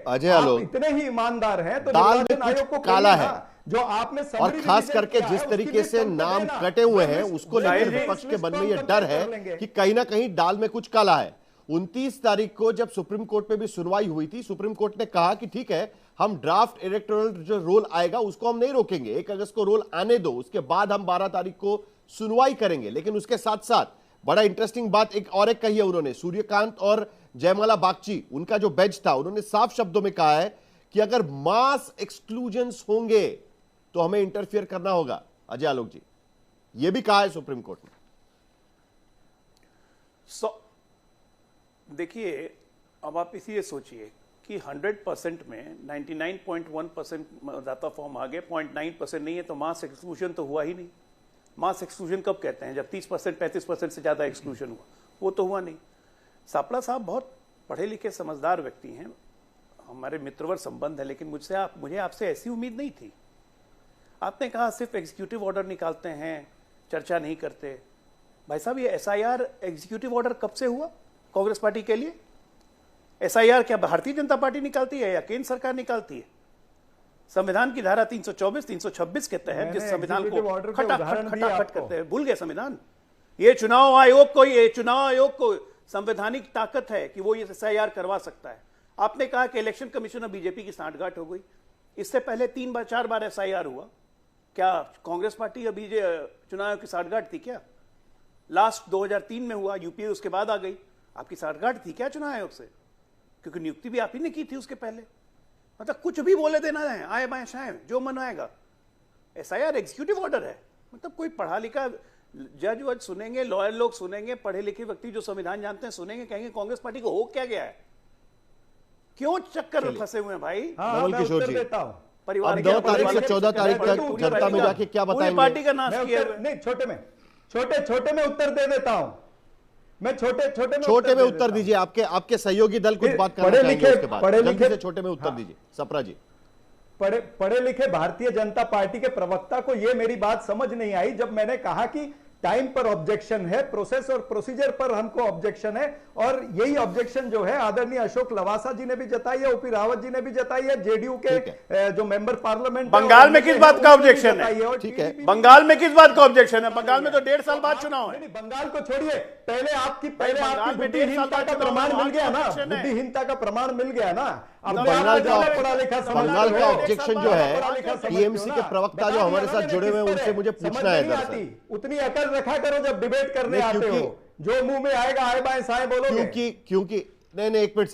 अजय आप आलोक, इतने ही ईमानदार हैं तो दाल में निर्वाचन आयोग को कुछ काला कहिए है ना, जो आपने और खास करके जिस तरीके से नाम कटे हुए हैं उसको लेकर विपक्ष के मन में यह डर है कि कहीं ना कहीं दाल में कुछ काला है। 29 तारीख को जब सुप्रीम कोर्ट में भी सुनवाई हुई थी, सुप्रीम कोर्ट ने कहा कि ठीक है, हम ड्राफ्ट इलेक्टोरल जो रोल आएगा उसको हम नहीं रोकेंगे, 1 अगस्त को रोल आने दो, उसके बाद हम 12 तारीख को सुनवाई करेंगे। लेकिन उसके साथ साथ बड़ा इंटरेस्टिंग बात एक कही है उन्होंने, सूर्यकांत और जयमाला बागची, उनका जो बेंच था, उन्होंने साफ शब्दों में कहा है कि अगर मास एक्सक्लूजन्स होंगे तो हमें इंटरफियर करना होगा। अजय आलोक जी, यह भी कहा है सुप्रीम कोर्ट ने। देखिए, अब आप इसी ये सोचिए कि 100% में 99.1% मतदाता फॉर्म आ गए, 0.9% नहीं है, तो मास एक्सक्लूजन तो हुआ ही नहीं। मास एक्सक्लूजन कब कहते हैं? जब 30% 35% से ज्यादा एक्सक्लूजन हुआ, वो तो हुआ नहीं। सापला साहब बहुत पढ़े लिखे समझदार व्यक्ति हैं, हमारे मित्रवर संबंध है, लेकिन मुझे आपसे ऐसी उम्मीद नहीं थी। आपने कहा सिर्फ एग्जीक्यूटिव ऑर्डर निकालते हैं, चर्चा नहीं करते। भाई साहब, ये एसआईआर एग्जीक्यूटिव ऑर्डर कब से हुआ कांग्रेस पार्टी के लिए? एसआईआर क्या भारतीय जनता पार्टी निकालती है या केंद्र सरकार निकालती है? संविधान की धारा 324 326 के तहत जिस संविधान को खटाखट करते हैं, भूल गए संविधान? ये चुनाव आयोग को संवैधानिक ताकत है कि वो ये एसआईआर करवा सकता है। आपने कहा कि इलेक्शन कमीशन बीजेपी की सांठगांठ हो गई। इससे पहले 3-4 बार एसआईआर हुआ। क्या कांग्रेस पार्टी अभी चुनाव आयोग की सांठगांठ थी क्या? लास्ट 2003 में हुआ, यूपीए उसके बाद आ गई। आपकी सांठगांठ थी क्या चुनाव आयोग से? क्योंकि नियुक्ति भी आप ही ने की थी उसके पहले। मतलब कुछ भी बोले देना है, आए बाएं शाएं, जो मन आएगा। एसआईआर एग्जीक्यूटिव ऑर्डर है। मतलब कोई पढ़ा लिखा जज वज सुनेंगे, लॉयर लोग सुनेंगे, पढ़े लिखे व्यक्ति जो संविधान जानते हैं सुनेंगे, कहेंगे कांग्रेस पार्टी को हो क्या गया है, क्यों चक्कर में फंसे हुए हैं भाई? नवल किशोर जी, परिवार 9 तारीख से 14 तारीख तक जनता में जाके क्या बताएंगे? पार्टी का नाश किया नहीं, छोटे में उत्तर दे देता हूं मैं। छोटे में उत्तर दीजिए। आपके सहयोगी दल कुछ बात करना चाहेंगे उसके बाद, जल्दी से छोटे में उत्तर दीजिए। सप्रा जी, पढ़े लिखे भारतीय जनता पार्टी के प्रवक्ता को यह मेरी बात समझ नहीं आई जब मैंने कहा कि टाइम पर ऑब्जेक्शन है, प्रोसेस और प्रोसीजर पर हमको ऑब्जेक्शन है। और यही ऑब्जेक्शन जो है आदरणीय अशोक लवासा जी ने भी जताई है, ओपी रावत जी ने भी जताई है, जेडीयू के जो मेंबर पार्लियामेंट। बंगाल में किस बात का ऑब्जेक्शन है? ठीक है, बंगाल में किस बात का ऑब्जेक्शन है? बंगाल में तो 1.5 साल बाद चुनाव है। बंगाल को छोड़िए, पहले आपकी बुद्धिहीनता का प्रमाण मिल गया ना, बुद्धिहीनता का प्रमाण मिल गया ना। अब बंगाल का ऑब्जेक्शन जो है, टीएमसी के प्रवक्ता जो हमारे साथ जुड़े हुए हैं उनसे मुझे पूछना है दरअसल। उतनी अकल रखा करो जब डिबेट करने आते हो, जो मुंह में आएगा आए बाएं साएं बोलोगे। क्योंकि नहीं, एक मिनट।